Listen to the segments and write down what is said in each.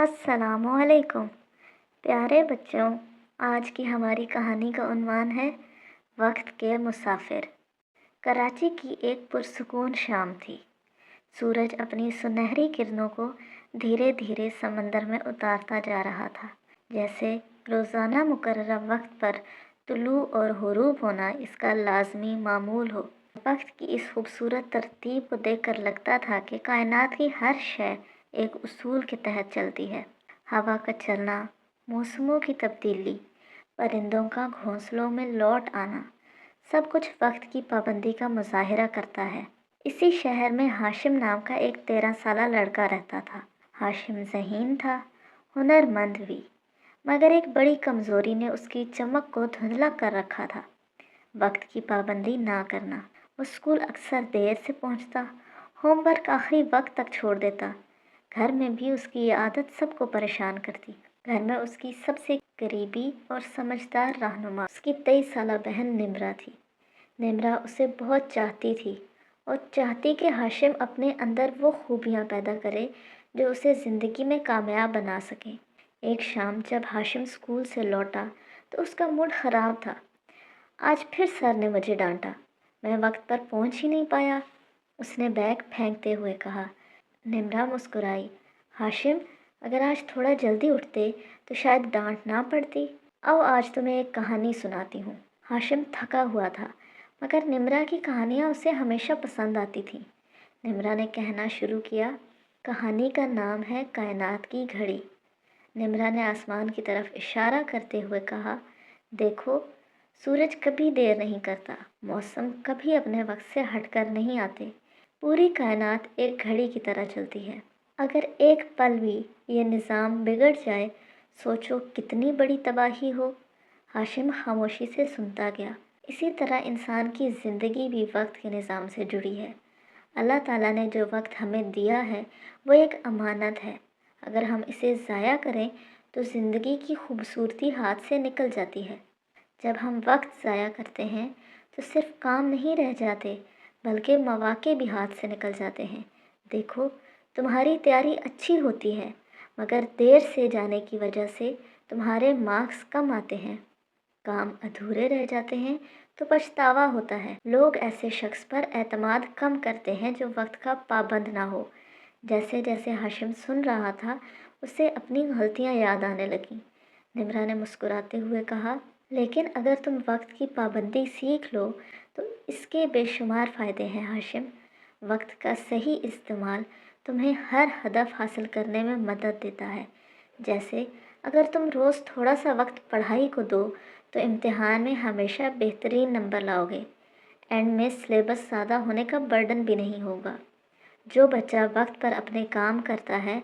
अस्सलाम वालेकुम प्यारे बच्चों। आज की हमारी कहानी का उन्वान है वक्त के मुसाफिर। कराची की एक पुरसुकून शाम थी। सूरज अपनी सुनहरी किरणों को धीरे धीरे समंदर में उतारता जा रहा था। जैसे रोज़ाना मुकर्रर वक्त पर तुलू और हुरूब होना इसका लाजमी मामूल हो। वक्त की इस खूबसूरत तरतीब को देखकर लगता था कि कायनात की हर शय एक उसूल के तहत चलती है। हवा का चलना, मौसमों की तब्दीली, परिंदों का घोंसलों में लौट आना, सब कुछ वक्त की पाबंदी का मुजाहिरा करता है। इसी शहर में हाशिम नाम का एक 13 साला लड़का रहता था। हाशिम ज़हीन था, हुनरमंद भी, मगर एक बड़ी कमज़ोरी ने उसकी चमक को धुंधला कर रखा था। वक्त की पाबंदी ना करना। वो स्कूल अक्सर देर से पहुंचता, होमवर्क आखिरी वक्त तक छोड़ देता। घर में भी उसकी ये आदत सबको परेशान करती। घर में उसकी सबसे करीबी और समझदार रहनुमा उसकी 23 साला बहन निम्रा थी। निम्रा उसे बहुत चाहती थी और चाहती कि हाशिम अपने अंदर वो खूबियाँ पैदा करे जो उसे ज़िंदगी में कामयाब बना सकें। एक शाम जब हाशिम स्कूल से लौटा तो उसका मूड ख़राब था। आज फिर सर ने मुझे डांटा, मैं वक्त पर पहुंच ही नहीं पाया, उसने बैग फेंकते हुए कहा। निम्रा मुस्कुराई। हाशिम, अगर आज थोड़ा जल्दी उठते तो शायद डांट ना पड़ती। आओ आज तुम्हें एक कहानी सुनाती हूँ। हाशिम थका हुआ था, मगर निम्रा की कहानियाँ उसे हमेशा पसंद आती थीं। निम्रा ने कहना शुरू किया, कहानी का नाम है कायनात की घड़ी। निम्रा ने आसमान की तरफ इशारा करते हुए कहा, देखो, सूरज कभी देर नहीं करता, मौसम कभी अपने वक्त से हटकर नहीं आते। पूरी कायनात एक घड़ी की तरह चलती है। अगर एक पल भी ये निज़ाम बिगड़ जाए, सोचो कितनी बड़ी तबाही हो। हाशिम खामोशी से सुनता गया। इसी तरह इंसान की ज़िंदगी भी वक्त के निज़ाम से जुड़ी है। अल्लाह ताला ने जो वक्त हमें दिया है वो एक अमानत है। अगर हम इसे ज़ाया करें तो ज़िंदगी की खूबसूरती हाथ से निकल जाती है। जब हम वक्त ज़ाया करते हैं तो सिर्फ काम नहीं रह जाते, बल्कि मौक़े भी हाथ से निकल जाते हैं। देखो, तुम्हारी तैयारी अच्छी होती है, मगर देर से जाने की वजह से तुम्हारे मार्क्स कम आते हैं, काम अधूरे रह जाते हैं तो पछतावा होता है। लोग ऐसे शख्स पर एतमाद कम करते हैं जो वक्त का पाबंद ना हो। जैसे जैसे हाशिम सुन रहा था, उसे अपनी गलतियाँ याद आने लगीं। निम्रा ने मुस्कुराते हुए कहा, लेकिन अगर तुम वक्त की पाबंदी सीख लो तो इसके बेशुमार फ़ायदे हैं हाशिम। वक्त का सही इस्तेमाल तुम्हें हर हदफ हासिल करने में मदद देता है। जैसे अगर तुम रोज़ थोड़ा सा वक्त पढ़ाई को दो तो इम्तिहान में हमेशा बेहतरीन नंबर लाओगे। एंड में सिलेबस ज़्यादा होने का बर्डन भी नहीं होगा। जो बच्चा वक्त पर अपने काम करता है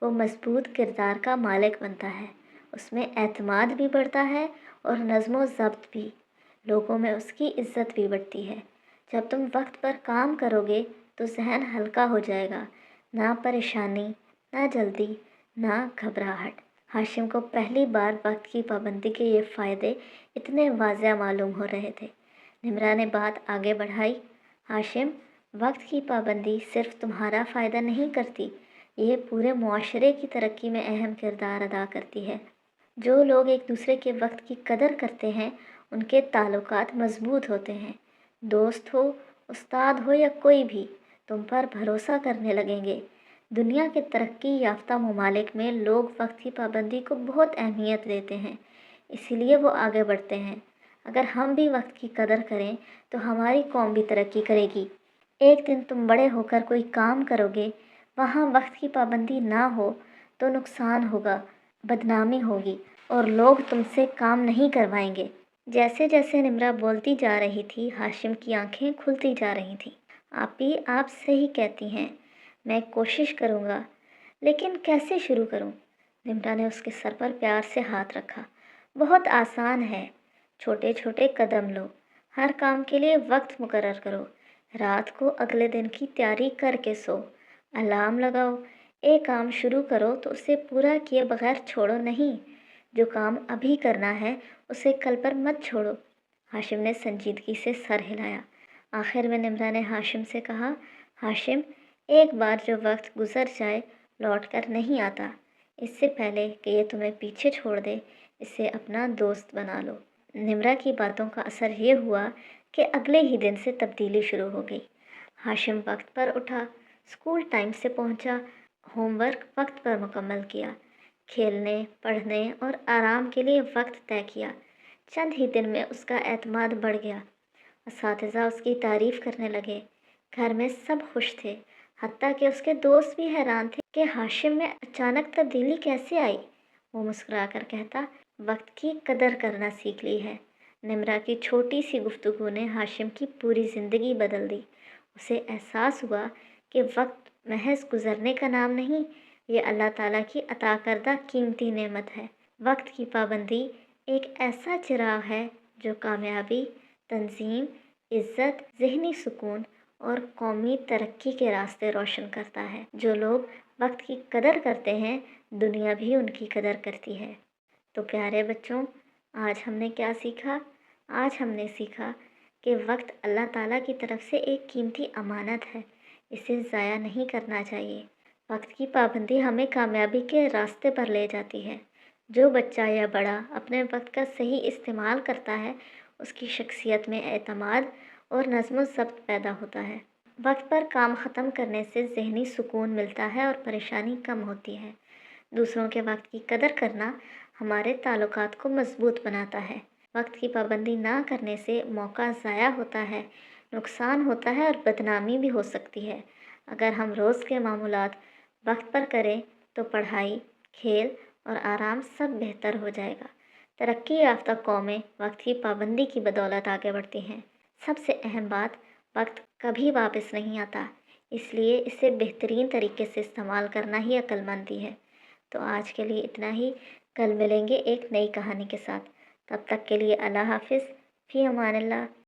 वो मजबूत किरदार का मालिक बनता है। उसमें एतमाद भी बढ़ता है और नज़्म ज़ब्त भी। लोगों में उसकी इज़्ज़त भी बढ़ती है। जब तुम वक्त पर काम करोगे तो जहन हल्का हो जाएगा। ना परेशानी, ना जल्दी, ना घबराहट। हाशिम को पहली बार वक्त की पाबंदी के ये फ़ायदे इतने वाज़ेह मालूम हो रहे थे। निम्रा ने बात आगे बढ़ाई, हाशिम, वक्त की पाबंदी सिर्फ तुम्हारा फ़ायदा नहीं करती, ये पूरे मुआशरे की तरक्की में अहम किरदार अदा करती है। जो लोग एक दूसरे के वक्त की कदर करते हैं उनके ताल्लुकात मजबूत होते हैं। दोस्त हो, उस्ताद हो या कोई भी, तुम पर भरोसा करने लगेंगे। दुनिया के तरक्की याफ्ता ममालिक में लोग वक्त की पाबंदी को बहुत अहमियत देते हैं, इसीलिए वो आगे बढ़ते हैं। अगर हम भी वक्त की कदर करें तो हमारी कौम भी तरक्की करेगी। एक दिन तुम बड़े होकर कोई काम करोगे, वहाँ वक्त की पाबंदी ना हो तो नुकसान होगा, बदनामी होगी और लोग तुमसे काम नहीं करवाएंगे। जैसे जैसे निम्रा बोलती जा रही थी, हाशिम की आंखें खुलती जा रही थीं। आपी, आप सही कहती हैं, मैं कोशिश करूँगा, लेकिन कैसे शुरू करूँ? निम्रा ने उसके सर पर प्यार से हाथ रखा। बहुत आसान है, छोटे छोटे कदम लो। हर काम के लिए वक्त मुकर्रर करो। रात को अगले दिन की तैयारी करके सो। अलार्म लगाओ। एक काम शुरू करो तो उसे पूरा किए बगैर छोड़ो नहीं। जो काम अभी करना है उसे कल पर मत छोड़ो। हाशिम ने संजीदगी से सर हिलाया। आखिर में निम्रा ने हाशिम से कहा, हाशिम, एक बार जो वक्त गुजर जाए लौट कर नहीं आता। इससे पहले कि ये तुम्हें पीछे छोड़ दे, इसे अपना दोस्त बना लो। निम्रा की बातों का असर ये हुआ कि अगले ही दिन से तब्दीली शुरू हो गई। हाशिम वक्त पर उठा, स्कूल टाइम से पहुंचा, होमवर्क वक्त पर मुकम्मल किया, खेलने, पढ़ने और आराम के लिए वक्त तय किया। चंद ही दिन में उसका एतमाद बढ़ गया। असातिज़ा उसकी तारीफ़ करने लगे। घर में सब खुश थे, हत्ता कि उसके दोस्त भी हैरान थे कि हाशिम में अचानक तब्दीली कैसे आई। वो मुस्कुरा कर कहता, वक्त की कदर करना सीख ली है। निम्रा की छोटी सी गुफ्तगू ने हाशिम की पूरी ज़िंदगी बदल दी। उसे एहसास हुआ कि वक्त महज गुज़रने का नाम नहीं, ये अल्लाह ताला की अता करदा कीमती नेमत है। वक्त की पाबंदी एक ऐसा चिराग है जो कामयाबी, तंजीम, इज़्ज़त, ज़हनी सुकून और कौमी तरक्की के रास्ते रोशन करता है। जो लोग वक्त की कदर करते हैं, दुनिया भी उनकी कदर करती है। तो प्यारे बच्चों, आज हमने क्या सीखा? आज हमने सीखा कि वक्त अल्लाह ताला की तरफ से एक कीमती अमानत है, इसे ज़ाया नहीं करना चाहिए। वक्त की पाबंदी हमें कामयाबी के रास्ते पर ले जाती है। जो बच्चा या बड़ा अपने वक्त का सही इस्तेमाल करता है, उसकी शख्सियत में एतमाद और नज़्म व ज़ब्त पैदा होता है। वक्त पर काम ख़त्म करने से ज़हनी सुकून मिलता है और परेशानी कम होती है। दूसरों के वक्त की कदर करना हमारे ताल्लुकात को मज़बूत बनाता है। वक्त की पाबंदी ना करने से मौका ज़ाया होता है, नुकसान होता है और बदनामी भी हो सकती है। अगर हम रोज़ के मामूलात वक्त पर करें तो पढ़ाई, खेल और आराम सब बेहतर हो जाएगा। तरक्की याफ्ता कौमें वक्त की पाबंदी की बदौलत आगे बढ़ती हैं। सबसे अहम बात, वक्त कभी वापस नहीं आता, इसलिए इसे बेहतरीन तरीके से इस्तेमाल करना ही अक्लमंदी है। तो आज के लिए इतना ही। कल मिलेंगे एक नई कहानी के साथ। तब तक के लिए अल्लाह हाफ़िज़, फ़ी अमानिल्लाह।